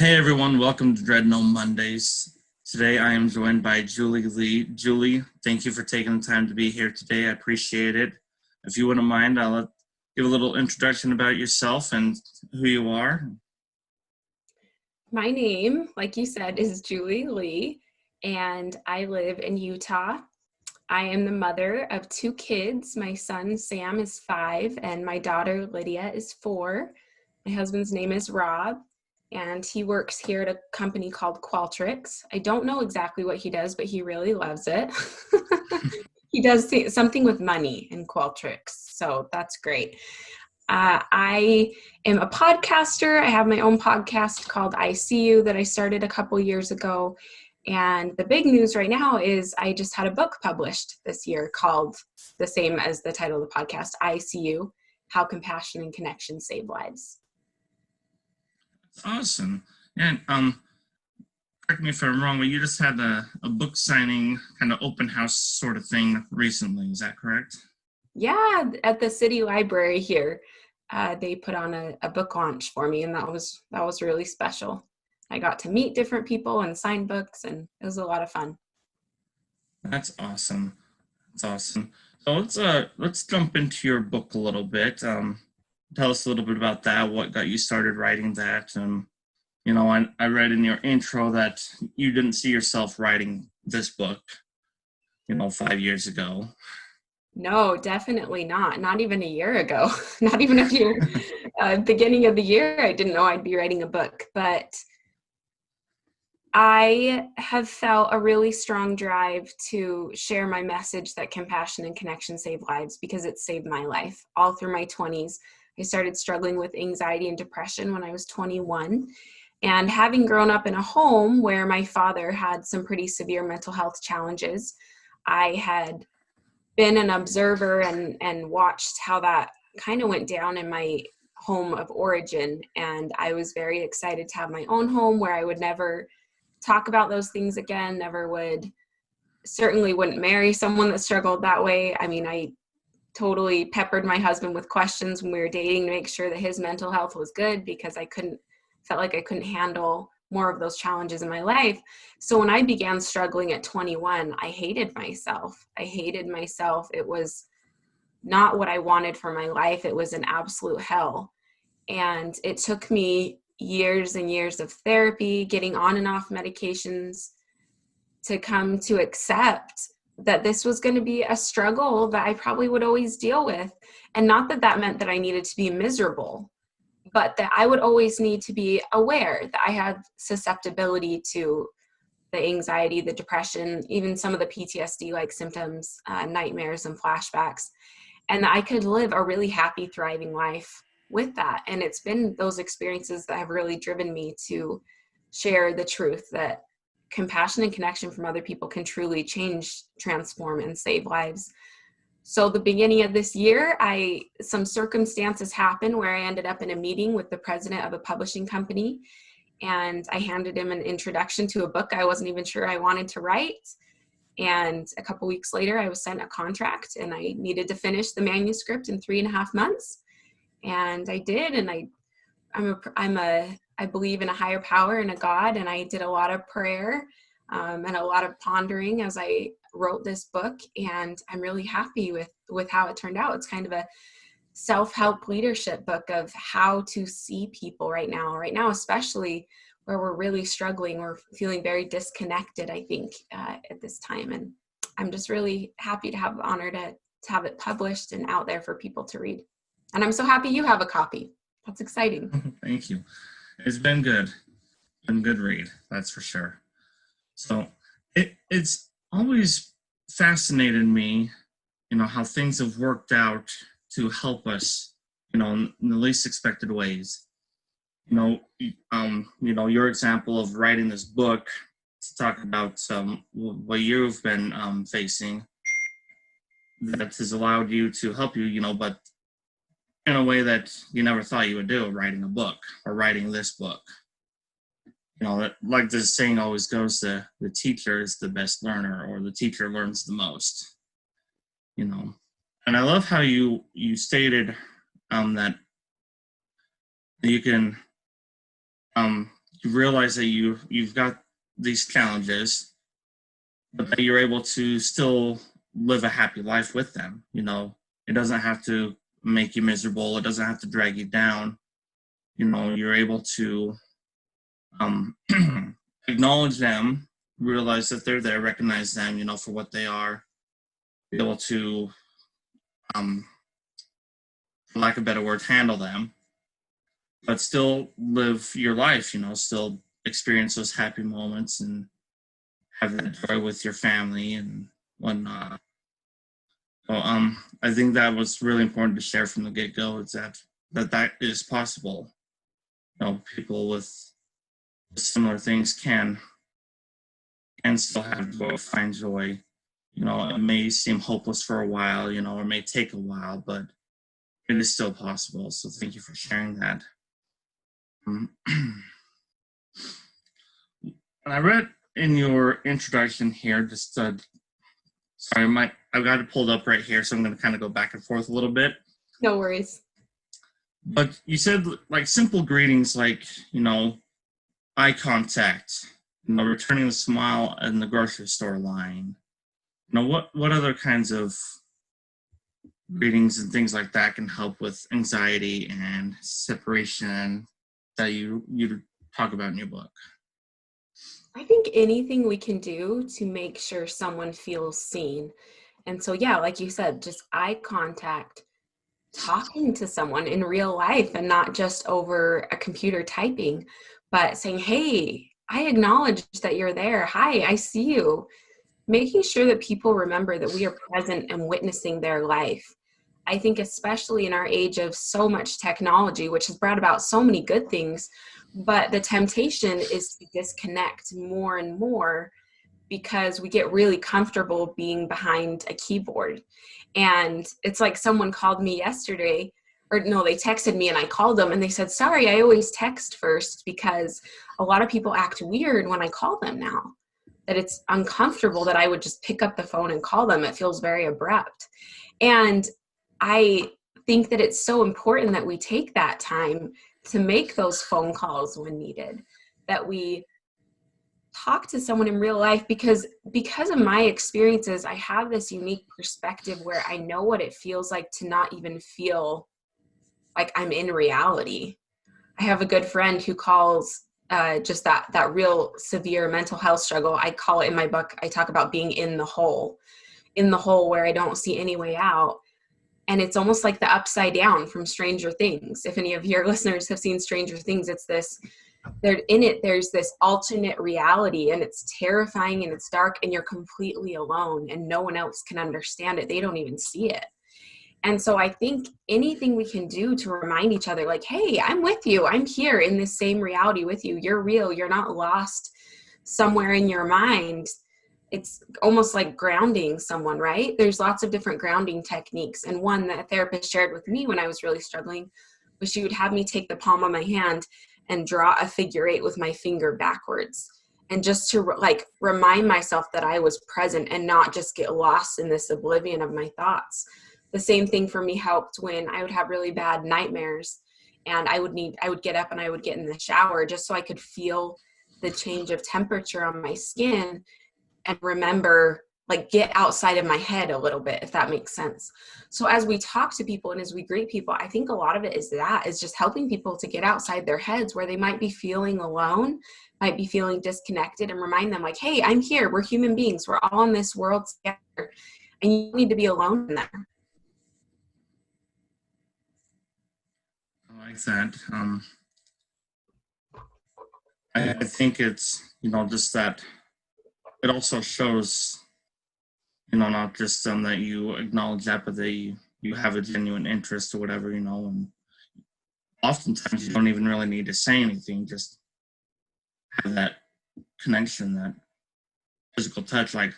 Hey everyone, welcome to Dreadnought Mondays. Today I am joined by Julie Lee. Julie, thank you for taking the time to be here today. I appreciate it. If you wouldn't mind, I'll give a little introduction about yourself and who you are. My name, like you said, is Julie Lee, and I live in Utah. I am the mother of two kids. My son, Sam, is 5, and my daughter, Lydia, is 4. My husband's name is Rob, and he works here at a company called Qualtrics. I don't know exactly what he does, but he really loves it. He does something with money in Qualtrics, so that's great. I am a podcaster. I have my own podcast called I See You that I started a couple years ago. And the big news right now is I just had a book published this year called the same as the title of the podcast, I See You, How Compassion and Connection Save Lives. Awesome. And correct me if I'm wrong, but you just had a book signing kind of open house sort of thing recently. Is that correct? Yeah, at the city library here, they put on a book launch for me, and that was really special. I got to meet different people and sign books, and it was a lot of fun. That's awesome. That's awesome. So let's jump into your book a little bit. Tell us a little bit about that. What got you started writing that? I read in your intro that you didn't see yourself writing this book, 5 years ago. No, definitely not. Not even a year ago. Not even a few beginning of the year, I didn't know I'd be writing a book. But I have felt a really strong drive to share my message that compassion and connection save lives because it saved my life. All through my 20s, I started struggling with anxiety and depression when I was 21. And having grown up in a home where my father had some pretty severe mental health challenges, I had been an observer and watched how that kind of went down in my home of origin. And I was very excited to have my own home where I would never talk about those things again, certainly wouldn't marry someone that struggled that way. I mean, I totally peppered my husband with questions when we were dating to make sure that his mental health was good because felt like I couldn't handle more of those challenges in my life. So when I began struggling at 21, I hated myself. It was not what I wanted for my life. It was an absolute hell. And it took me years and years of therapy, getting on and off medications to come to accept that this was going to be a struggle that I probably would always deal with. And not that that meant that I needed to be miserable, but that I would always need to be aware that I had susceptibility to the anxiety, the depression, even some of the PTSD-like symptoms, nightmares and flashbacks, and that I could live a really happy, thriving life with that. And it's been those experiences that have really driven me to share the truth that compassion and connection from other people can truly change, transform, and save lives. So the beginning of this year, some circumstances happened where I ended up in a meeting with the president of a publishing company, and I handed him an introduction to a book I wasn't even sure I wanted to write. And a couple weeks later, I was sent a contract, and I needed to finish the manuscript in 3.5 months. And I did, and I believe in a higher power and a God, and I did a lot of prayer and a lot of pondering as I wrote this book, and I'm really happy with how it turned out. It's kind of a self-help leadership book of how to see people right now, especially where we're really struggling. We're feeling very disconnected, I think, at this time. And I'm just really happy to have the honor to have it published and out there for people to read. And I'm so happy you have a copy. That's exciting. Thank you. It's been good. Been good read, that's for sure. So it's always fascinated me, how things have worked out to help us, in the least expected ways. Your example of writing this book to talk about what you've been facing that has allowed you to help you, but in a way that you never thought you would do, writing a book or writing this book. Like the saying always goes, the teacher is the best learner, or the teacher learns the most. And I love how you stated that you can you realize that you've got these challenges, but that you're able to still live a happy life with them. It doesn't have to make you miserable. It doesn't have to drag you down. You're able to um, acknowledge them, realize that they're there, recognize them, for what they are, be able to, um, for lack of better words, handle them, but still live your life, still experience those happy moments and have that joy with your family and whatnot. Well, I think that was really important to share from the get-go, is that is possible. People with similar things can still have joy, find joy. It may seem hopeless for a while, or may take a while, but it is still possible. So thank you for sharing that. And I read in your introduction here, just sorry, I've got it pulled up right here, so I'm going to kind of go back and forth a little bit. No worries. But you said like simple greetings, like eye contact, returning the smile in the grocery store line. What other kinds of greetings and things like that can help with anxiety and separation that you talk about in your book? I think anything we can do to make sure someone feels seen. And so, yeah, like you said, just eye contact, talking to someone in real life and not just over a computer typing, but saying, hey, I acknowledge that you're there. Hi, I see you. Making sure that people remember that we are present and witnessing their life. I think especially in our age of so much technology, which has brought about so many good things, but the temptation is to disconnect more and more because we get really comfortable being behind a keyboard. And it's like someone called me yesterday, or no, they texted me and I called them and they said, sorry, I always text first because a lot of people act weird when I call them now. That it's uncomfortable that I would just pick up the phone and call them. It feels very abrupt. And I think that it's so important that we take that time to make those phone calls when needed, that we talk to someone in real life, because of my experiences, I have this unique perspective where I know what it feels like to not even feel like I'm in reality. I have a good friend who calls just that real severe mental health struggle. I call it in my book, I talk about being in the hole where I don't see any way out. And it's almost like the upside down from Stranger Things. If any of your listeners have seen Stranger Things, it's this, there's this alternate reality, and it's terrifying and it's dark and you're completely alone and no one else can understand it. They don't even see it. And so I think anything we can do to remind each other, like, hey, I'm with you. I'm here in this same reality with you. You're real. You're not lost somewhere in your mind. It's almost like grounding someone, right? There's lots of different grounding techniques. And one that a therapist shared with me when I was really struggling was she would have me take the palm of my hand and draw a figure eight with my finger backwards. And just to remind myself that I was present and not just get lost in this oblivion of my thoughts. The same thing for me helped when I would have really bad nightmares, and I would get up and I would get in the shower just so I could feel the change of temperature on my skin and remember, get outside of my head a little bit, if that makes sense. So as we talk to people and as we greet people, I think a lot of it is just helping people to get outside their heads where they might be feeling alone, might be feeling disconnected, and remind them, like, hey, I'm here. We're human beings. We're all in this world together, and you need to be alone in there. I like that. I think it's, just that it also shows, not just that you acknowledge that, but that you have a genuine interest or whatever, and oftentimes you don't even really need to say anything, just have that connection, that physical touch. Like,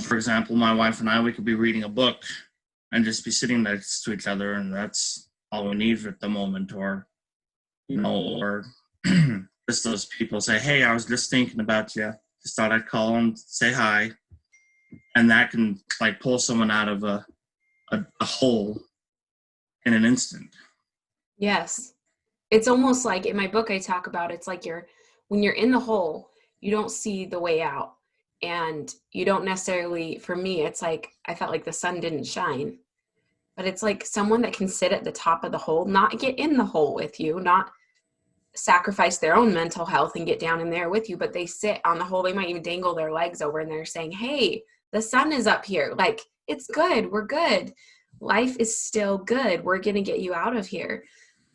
for example, my wife and I, we could be reading a book and just be sitting next to each other, and that's all we need at the moment. Or, or just those people say, hey, I was just thinking about you. Just thought I'd call and say hi. And that can pull someone out of a hole in an instant. Yes. It's almost like in my book, I talk about, it's like you're when you're in the hole, you don't see the way out. And you don't necessarily, for me, it's like I felt like the sun didn't shine. But it's like someone that can sit at the top of the hole, not get in the hole with you, not sacrifice their own mental health and get down in there with you, but they sit on the hole. They might even dangle their legs over and they're saying, hey, the sun is up here. Like, it's good. We're good. Life is still good. We're going to get you out of here.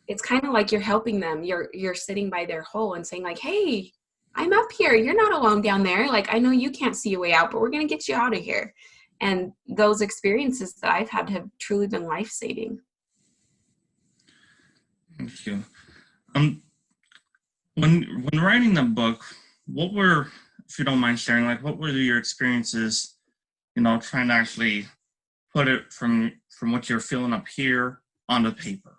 It's kind of like you're helping them. You're sitting by their hole and saying like, hey, I'm up here. You're not alone down there. Like, I know you can't see a way out, but we're going to get you out of here. And those experiences that I've had have truly been life-saving. Thank you. Um, when writing the book, what were, if you don't mind sharing, like what were your experiences, trying to actually put it from what you're feeling up here onto paper?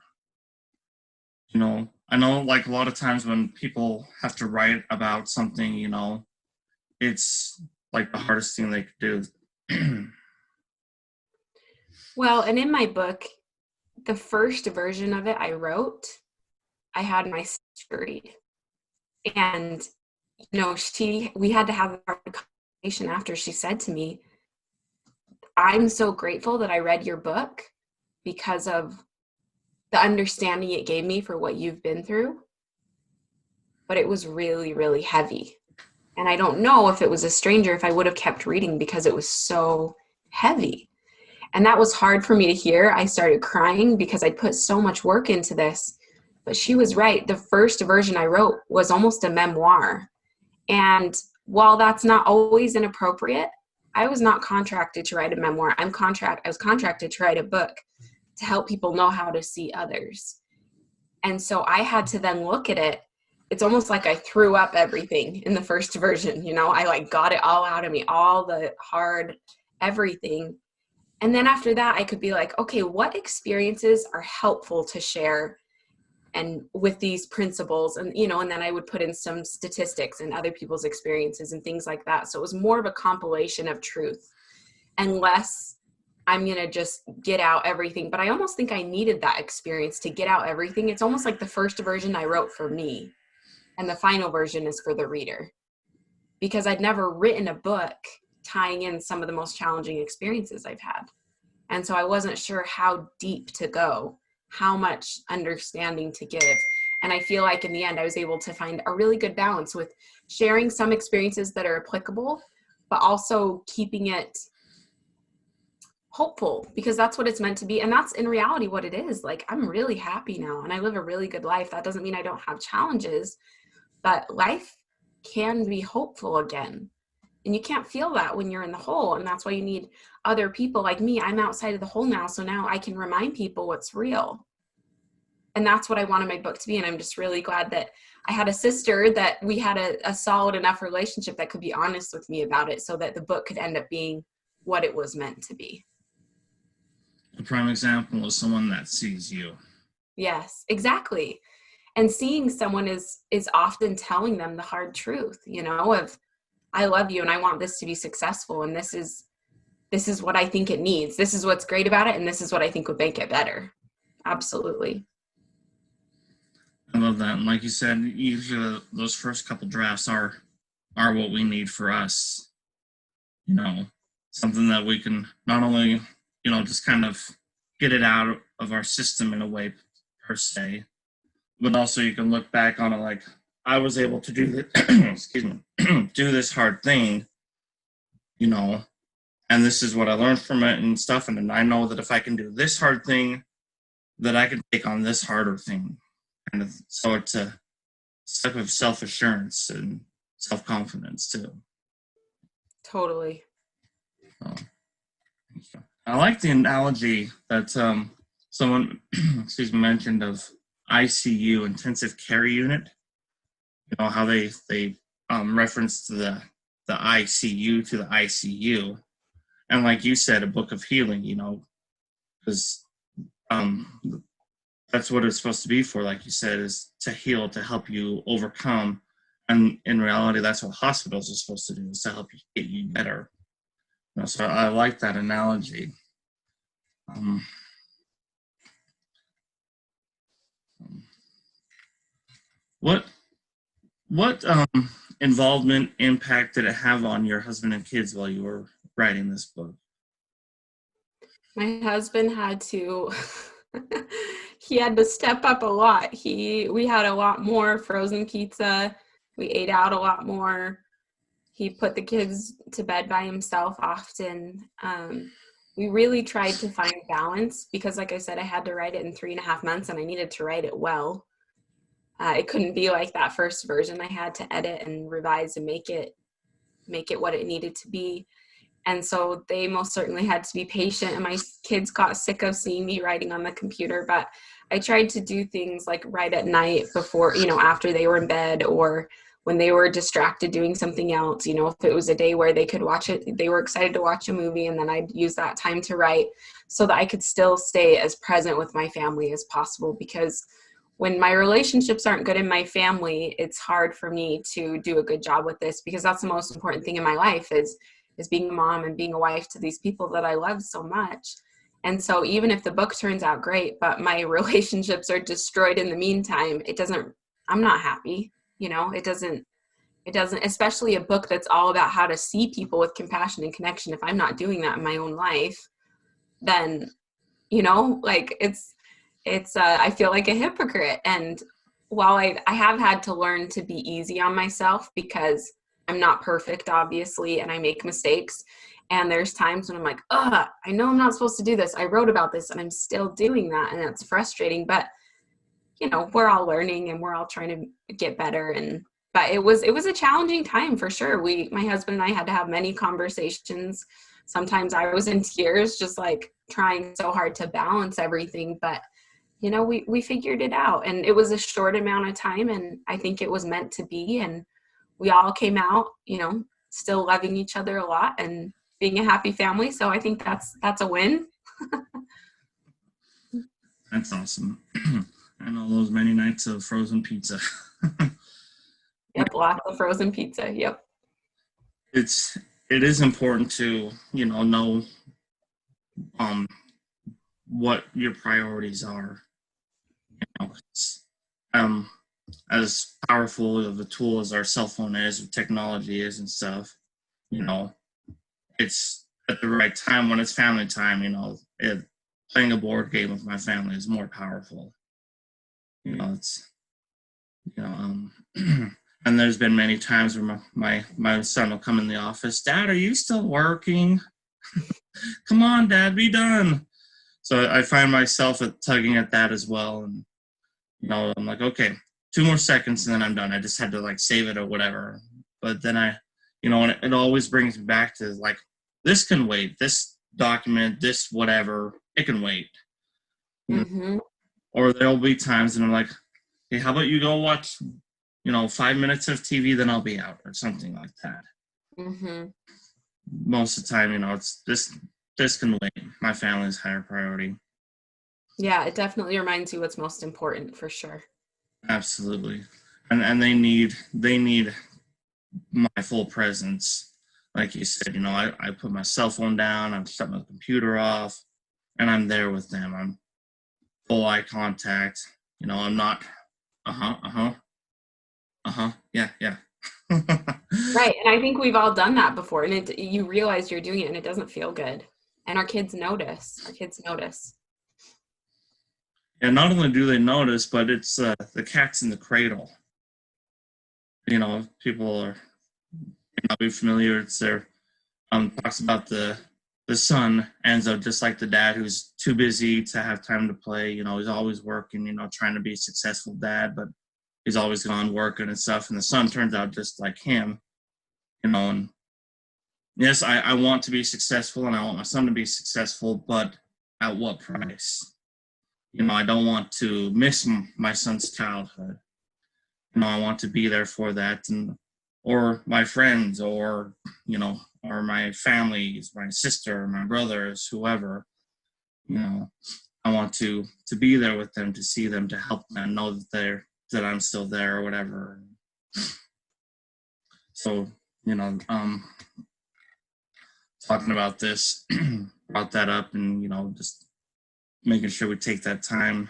I know like a lot of times when people have to write about something, it's like the hardest thing they could do. Well, and in my book, the first version of it I wrote, I had my sister read. And, we had to have a conversation after. She said to me, I'm so grateful that I read your book because of the understanding it gave me for what you've been through. But it was really, really heavy. And I don't know if it was a stranger, if I would have kept reading because it was so heavy. And that was hard for me to hear. I started crying because I put so much work into this. But she was right. The first version I wrote was almost a memoir. And while that's not always inappropriate, I was not contracted to write a memoir. I was contracted to write a book to help people know how to see others. And so I had to then look at it. It's almost like I threw up everything in the first version. I like got it all out of me, all the hard everything. And then after that, I could be like, okay, what experiences are helpful to share and with these principles? And, and then I would put in some statistics and other people's experiences and things like that. So it was more of a compilation of truth and less, I'm going to just get out everything. But I almost think I needed that experience to get out everything. It's almost like the first version I wrote for me and the final version is for the reader, because I'd never written a book tying in some of the most challenging experiences I've had. And so I wasn't sure how deep to go, how much understanding to give. And I feel like in the end, I was able to find a really good balance with sharing some experiences that are applicable, but also keeping it hopeful, because that's what it's meant to be. And that's in reality what it is. Like, I'm really happy now and I live a really good life. That doesn't mean I don't have challenges, but life can be hopeful again. And you can't feel that when you're in the hole. And that's why you need other people like me. I'm outside of the hole now. So now I can remind people what's real. And that's what I wanted my book to be. And I'm just really glad that I had a sister, that we had a solid enough relationship that could be honest with me about it so that the book could end up being what it was meant to be. A prime example is someone that sees you. Yes, exactly. And seeing someone is often telling them the hard truth, of I love you and I want this to be successful. And this is what I think it needs. This is what's great about it. And this is what I think would make it better. Absolutely. I love that. And like you said, usually those first couple drafts are what we need for us. Something that we can not only, just kind of get it out of our system in a way per se, but also you can look back on it like, I was able to do this, excuse me, do this hard thing, and this is what I learned from it and stuff. And then I know that if I can do this hard thing, that I can take on this harder thing. And so it's a step of self-assurance and self-confidence too. Totally. So, I like the analogy that someone excuse me, mentioned of ICU, intensive care unit. How they reference the ICU to the ICU, and like you said, a book of healing. Because that's what it's supposed to be for. Like you said, is to heal, to help you overcome. And in reality, that's what hospitals are supposed to do, is to help you get you better. So I like that analogy. What what involvement, impact did it have on your husband and kids while you were writing this book? My husband had to he had to step up a lot. We had a lot more frozen pizza. We ate out a lot more. He put the kids to bed by himself often. We really tried to find balance because, like I said, I had to write it in 3.5 months and I needed to write it well. It couldn't be like that first version. I had to edit and revise and make it what it needed to be. And so they most certainly had to be patient. And my kids got sick of seeing me writing on the computer, but I tried to do things like write at night before, after they were in bed or when they were distracted doing something else. If it was a day where they could watch it, they were excited to watch a movie, and then I'd use that time to write so that I could still stay as present with my family as possible. Because when my relationships aren't good in my family, it's hard for me to do a good job with this, because that's the most important thing in my life is being a mom and being a wife to these people that I love so much. And so even if the book turns out great, but my relationships are destroyed in the meantime, I'm not happy. It doesn't, especially a book that's all about how to see people with compassion and connection. If I'm not doing that in my own life, then, like I feel like a hypocrite. And while I have had to learn to be easy on myself, because I'm not perfect, obviously, and I make mistakes. And there's times when I'm like, I know I'm not supposed to do this. I wrote about this and I'm still doing that. And that's frustrating. But, we're all learning and we're all trying to get better. But it was a challenging time for sure. My husband and I had to have many conversations. Sometimes I was in tears, just like trying so hard to balance everything. But we figured it out, and it was a short amount of time, and I think it was meant to be. And we all came out, still loving each other a lot and being a happy family. So I think that's a win. That's awesome. I know those many nights of frozen pizza. Yep, lots of frozen pizza. Yep. It is important to know um what your priorities are. It's, um, as powerful of a tool as our cell phone is, or technology is, and stuff. You know, it's at the right time when it's family time. Playing a board game with my family is more powerful. It's and there's been many times where my son will come in the office. Dad, are you still working? Come on, Dad, be done. So I find myself tugging at that as well, and I'm like, okay, 2 more seconds and then I'm done. I just had to like save it or whatever. But then and it always brings me back to like, this can wait. This document, this whatever, it can wait. Mm-hmm. Or there'll be times and I'm like, hey, how about you go watch 5 minutes of TV, then I'll be out, or something like that. Mm-hmm. Most of the time, it's this can wait. My family's higher priority. Yeah, it definitely reminds you what's most important, for sure. Absolutely. And they need my full presence. Like you said, I put my cell phone down, I'm shutting my computer off, and I'm there with them. I'm full eye contact. I'm not yeah, yeah. Right. And I think we've all done that before, and you realize you're doing it and it doesn't feel good. And our kids notice. And not only do they notice, but it's the cat's in the cradle. People are not be familiar. It's their talks about the son ends up just like the dad, who's too busy to have time to play. He's always working. Trying to be a successful dad, but he's always gone working and stuff. And the son turns out just like him. And yes, I want to be successful, and I want my son to be successful, but at what price? I don't want to miss my son's childhood. I want to be there for that, or my friends, or my families, my sister, my brothers, whoever. I want to be there with them, to see them, to help them, know that I'm still there or whatever. So, talking about this, brought that up, and just making sure we take that time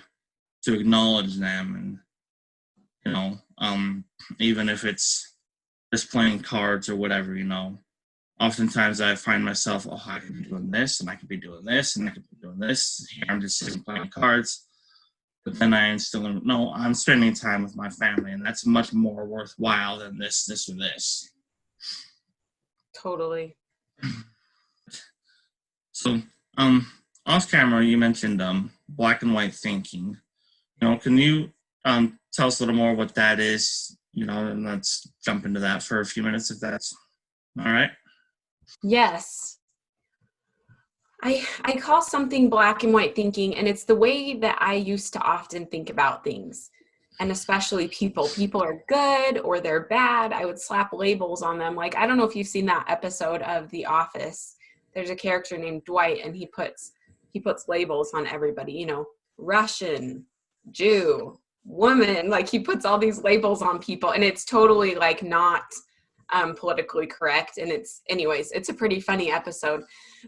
to acknowledge them, you know, even if it's just playing cards or whatever, oftentimes I find myself, oh, I could be doing this and I could be doing this and I could be doing this. Here I'm just sitting playing cards. But then I instill, no, I'm spending time with my family, and that's much more worthwhile than this, or this. Totally. So, off camera, you mentioned black and white thinking. Can you tell us a little more what that is? And let's jump into that for a few minutes, if that's all right. Yes. I call something black and white thinking, and it's the way that I used to often think about things, and especially people. People are good or they're bad. I would slap labels on them. Like, I don't know if you've seen that episode of The Office. There's a character named Dwight, and he puts labels on everybody, Russian, Jew, woman. Like, he puts all these labels on people, and it's totally like not politically correct. And it's a pretty funny episode.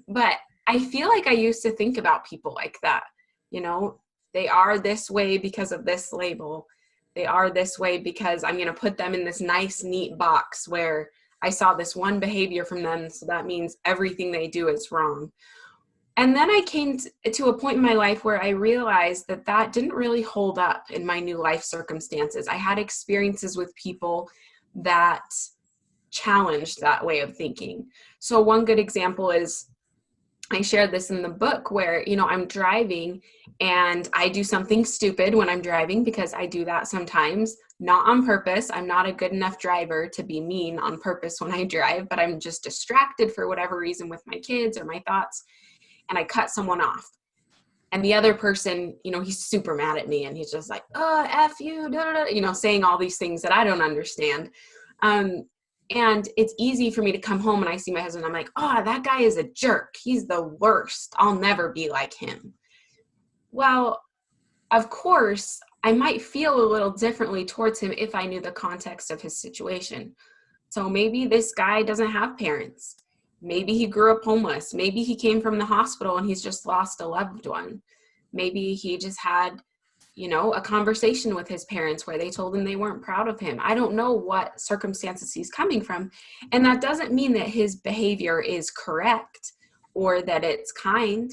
But I feel like I used to think about people like that. They are this way because of this label. They are this way because I'm going to put them in this nice, neat box where I saw this one behavior from them. So that means everything they do is wrong. And then I came to a point in my life where I realized that that didn't really hold up in my new life circumstances. I had experiences with people that challenged that way of thinking. So one good example is, I shared this in the book where, I'm driving and I do something stupid when I'm driving, because I do that sometimes, not on purpose. I'm not a good enough driver to be mean on purpose when I drive, but I'm just distracted for whatever reason with my kids or my thoughts, and I cut someone off. And the other person, he's super mad at me, and he's just like, oh, F you, da, da, da, saying all these things that I don't understand. And it's easy for me to come home and I see my husband, I'm like, oh, that guy is a jerk. He's the worst. I'll never be like him. Well, of course, I might feel a little differently towards him if I knew the context of his situation. So maybe this guy doesn't have parents. Maybe he grew up homeless. Maybe he came from the hospital and he's just lost a loved one. Maybe he just had a conversation with his parents where they told him they weren't proud of him. I don't know what circumstances he's coming from. And that doesn't mean that his behavior is correct or that it's kind.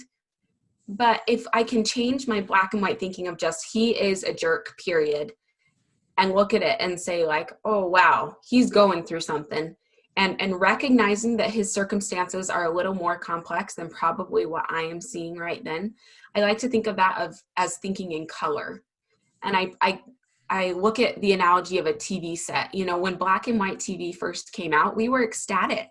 But if I can change my black and white thinking of just, he is a jerk, period, and look at it and say like, oh, wow, he's going through something. And recognizing that his circumstances are a little more complex than probably what I am seeing right then. I like to think of that as thinking in color. And I look at the analogy of a TV set. When black and white TV first came out, we were ecstatic.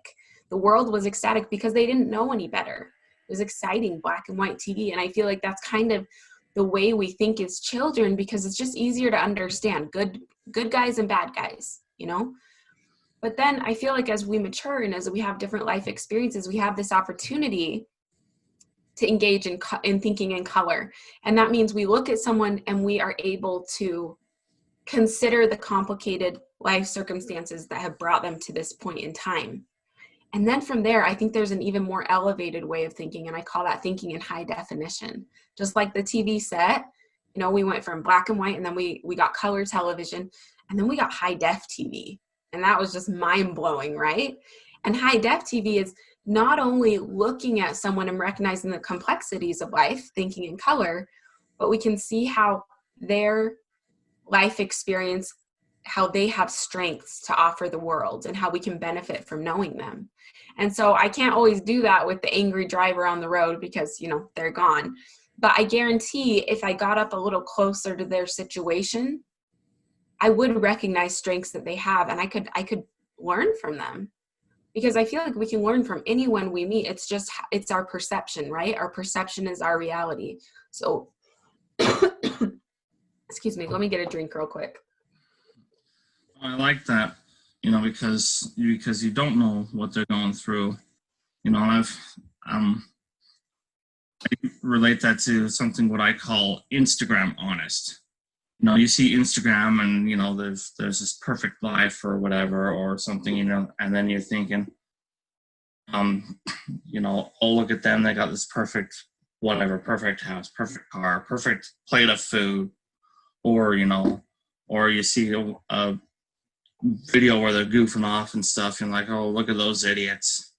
The world was ecstatic because they didn't know any better. It was exciting, black and white TV. And I feel like that's kind of the way we think as children, because it's just easier to understand good guys and bad guys, But then I feel like as we mature and as we have different life experiences, we have this opportunity to engage in thinking in color. And that means we look at someone and we are able to consider the complicated life circumstances that have brought them to this point in time. And then from there, I think there's an even more elevated way of thinking, and I call that thinking in high definition. Just like the TV set, we went from black and white, and then we got color television, and then we got high def TV. And that was just mind-blowing, right? And high def TV is not only looking at someone and recognizing the complexities of life, thinking in color, but we can see how their life experience, how they have strengths to offer the world, and how we can benefit from knowing them. And so I can't always do that with the angry driver on the road because, they're gone. But I guarantee if I got up a little closer to their situation, I would recognize strengths that they have, and I could learn from them, because I feel like we can learn from anyone we meet. It's our perception, right? Our perception is our reality. So, excuse me, let me get a drink real quick. I like that, because you don't know what they're going through. I relate that to something what I call Instagram honest. You see Instagram and there's this perfect life or whatever or something, and then you're thinking, oh, look at them, they got this perfect whatever, perfect house, perfect car, perfect plate of food, or or you see a video where they're goofing off and stuff, and like, oh, look at those idiots,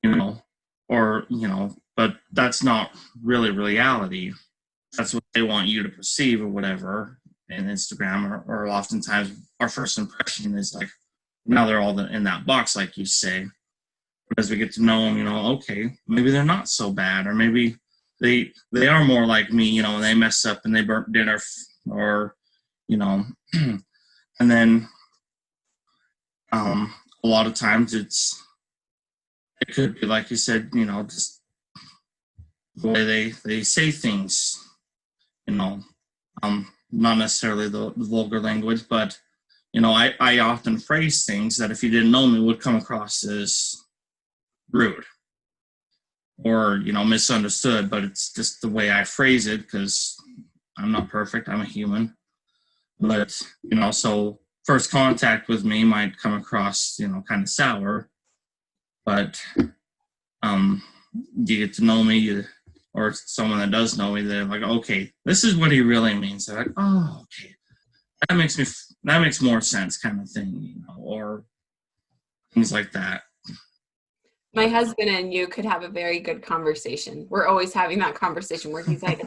you know, or, but that's not really reality. That's what they want you to perceive or whatever in Instagram, or oftentimes our first impression is like, now they're all in that box, like you say. But as we get to know them, okay, maybe they're not so bad, or maybe they are more like me, and they mess up and they burnt dinner, or, and then a lot of times it could be like you said, just the way they say things, not necessarily the vulgar language, but I often phrase things that if you didn't know me would come across as rude or misunderstood, but it's just the way I phrase it because I'm not perfect. I'm a human, but so first contact with me might come across kind of sour, but you get to know me, or someone that does know me, they're like, okay, this is what he really means. They're like, oh, okay, that makes more sense, kind of thing, or things like that. My husband and you could have a very good conversation. We're always having that conversation where he's like,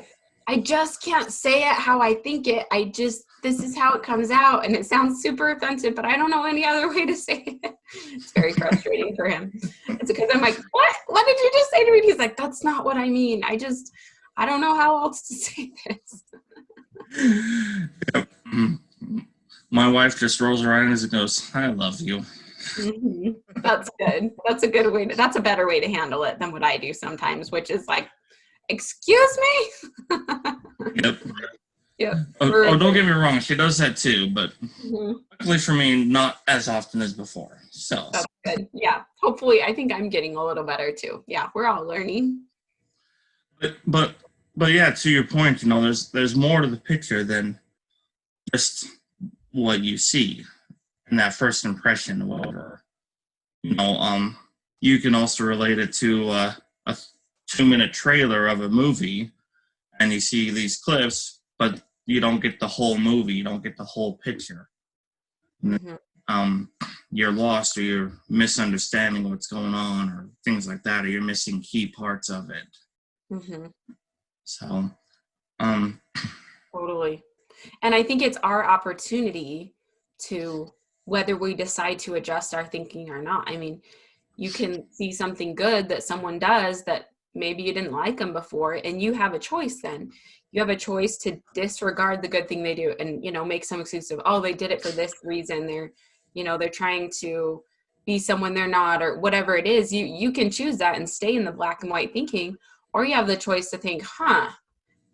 I just can't say it how I think it. This is how it comes out. And it sounds super offensive, but I don't know any other way to say it. It's very frustrating for him. It's because I'm like, what? What did you just say to me? And he's like, that's not what I mean. I don't know how else to say this. Yep. My wife just rolls her eyes and goes, I love you. Mm-hmm. That's good. That's a good way. That's a better way to handle it than what I do sometimes, which is like, excuse me. Yep. Yep. Oh, don't get me wrong. She does that too, but Mm-hmm. luckily for me, not as often as before. So That's good. Yeah. Hopefully, I think I'm getting a little better too. Yeah. We're all learning. but but but yeah, to your point, there's more to the picture than just what you see in that first impression or whatever. You can also relate it to a 2-minute trailer of a movie, and you see these clips, but you don't get the whole movie. You don't get the whole picture. Mm-hmm. You're lost, or you're misunderstanding what's going on, or things like that, or you're missing key parts of it. Mm-hmm. So, um, Totally. And I think it's our opportunity to, whether we decide to adjust our thinking or not. I mean, you can see something good that someone does that maybe you didn't like them before, and you have a choice then. You have a choice to disregard the good thing they do and, make some excuse of, oh, they did it for this reason. They're trying to be someone they're not, or whatever it is. You can choose that and stay in the black and white thinking, or you have the choice to think,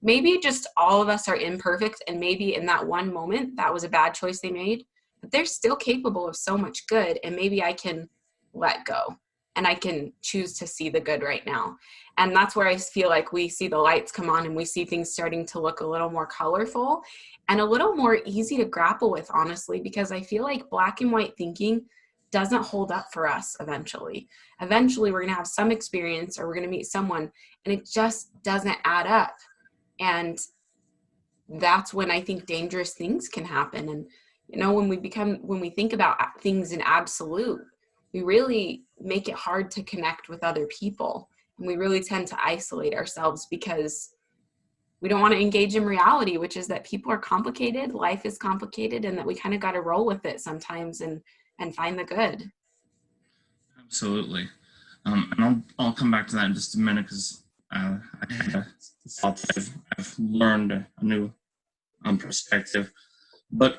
maybe just all of us are imperfect, and maybe in that one moment that was a bad choice they made, but they're still capable of so much good, and maybe I can let go and I can choose to see the good right now. And that's where I feel like we see the lights come on and we see things starting to look a little more colorful and a little more easy to grapple with, honestly, because I feel like black and white thinking doesn't hold up for us eventually. Eventually we're going to have some experience, or we're going to meet someone, and it just doesn't add up. And that's when I think dangerous things can happen. And, when we think about things in absolute, we really make it hard to connect with other people. And we really tend to isolate ourselves because we don't want to engage in reality, which is that people are complicated, life is complicated, and that we kind of got to roll with it sometimes and find the good. absolutely. And I'll come back to that in just a minute because I had a thought that I've learned a new perspective. But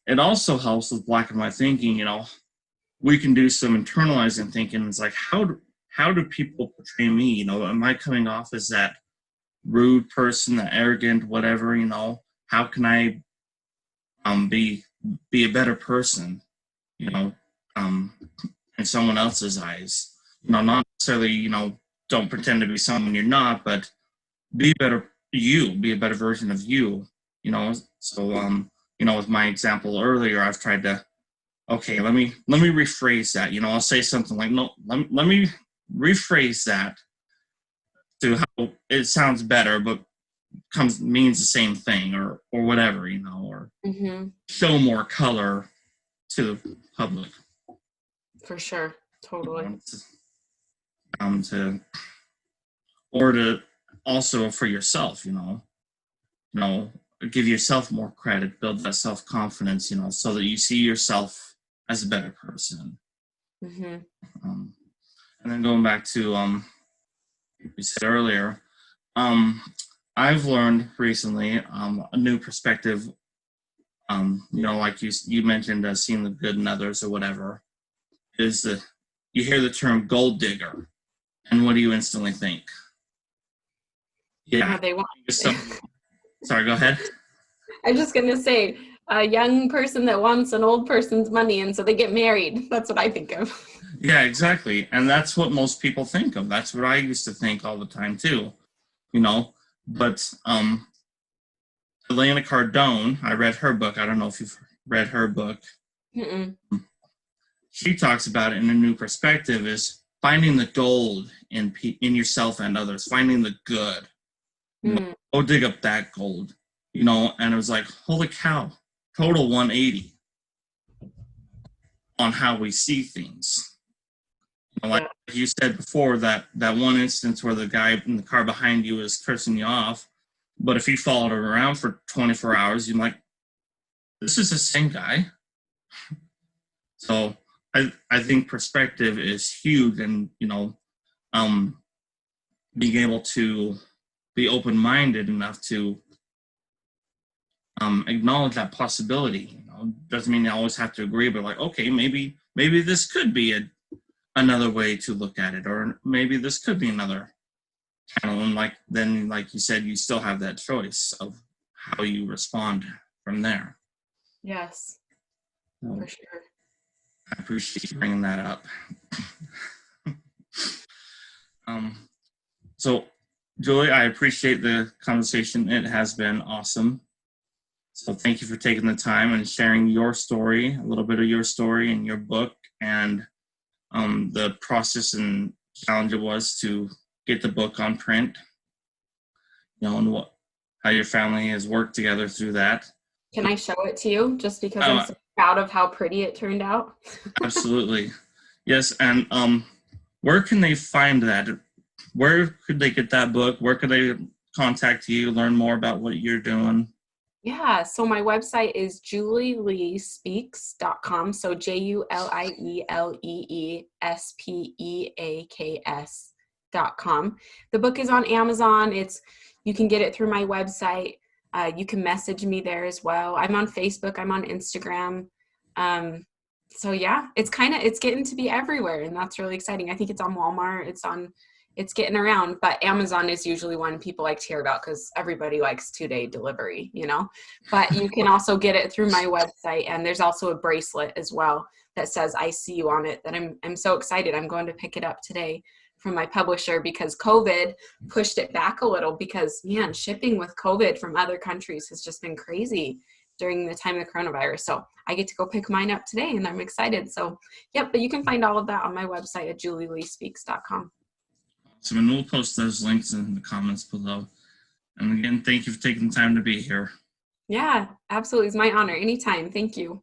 it also helps with black and white thinking. We can do some internalizing thinking. It's like, how do people portray me? Am I coming off as that rude person, that arrogant, whatever? How can I be a better person? You know, um, in someone else's eyes. Not necessarily, don't pretend to be someone you're not, but be better be a better version of you, So with my example earlier, I've tried to, okay, let me rephrase that. I'll say something like, no, let me rephrase that to how it sounds better, but means the same thing, or whatever, or Mm-hmm. show more color to the public. For sure. Totally. To or to also for yourself, you know, give yourself more credit, build that self confidence, so that you see yourself as a better person. Mm-hmm. Um, and then going back to we said earlier, um, I've learned recently a new perspective. Like you mentioned, seeing the good in others or whatever, is the you hear the term gold digger, and what do you instantly think? Yeah. They want. So, sorry, go ahead. I'm just gonna say a young person that wants an old person's money, and so they get married. That's what I think of. Yeah, exactly. And that's what most people think of. That's what I used to think all the time too, you know. But Elena Cardone, I read her book. I don't know if you've read her book. Mm-mm. She talks about it in a new perspective is finding the gold in yourself and others, finding the good. Mm. Go dig up that gold, and it was like, holy cow, total 180 on how we see things. Like Yeah. you said before, that one instance where the guy in the car behind you is cursing you off, but if you followed him around for 24 hours, you're like, this is the same guy. So I think perspective is huge, and um, being able to be open minded enough to acknowledge that possibility. Doesn't mean you always have to agree, but like, okay, maybe this could be another way to look at it, or maybe this could be another channel. And like you said, you still have that choice of how you respond from there. Yes, So for sure. I appreciate you bringing that up. um, so, Julie, I appreciate the conversation. It has been awesome. So thank you for taking the time and sharing your story, a little bit of your story in your book, and the process and challenge it was to get the book on print, and how your family has worked together through that. Can I show it to you? Just because I'm Oh, so proud of how pretty it turned out. absolutely. Yes, and where can they find that? Where could they get that book? Where could they contact you, learn more about what you're doing? Yeah, so my website is julieleespeaks.com. So JulieleESpeaks.com. The book is on Amazon. You can get it through my website. You can message me there as well. I'm on Facebook. I'm on Instagram. So yeah, it's getting to be everywhere, and that's really exciting. I think it's on Walmart. It's getting around, but Amazon is usually one people like to hear about because everybody likes 2-day delivery. But you can also get it through my website, and there's also a bracelet as well that says I see you on it that I'm so excited. I'm going to pick it up today from my publisher because COVID pushed it back a little because, man, shipping with COVID from other countries has just been crazy during the time of the coronavirus. So I get to go pick mine up today, and I'm excited. So, yep, but you can find all of that on my website at julieleespeaks.com. So we'll post those links in the comments below. And again, thank you for taking the time to be here. Yeah, absolutely. It's my honor. Anytime. Thank you.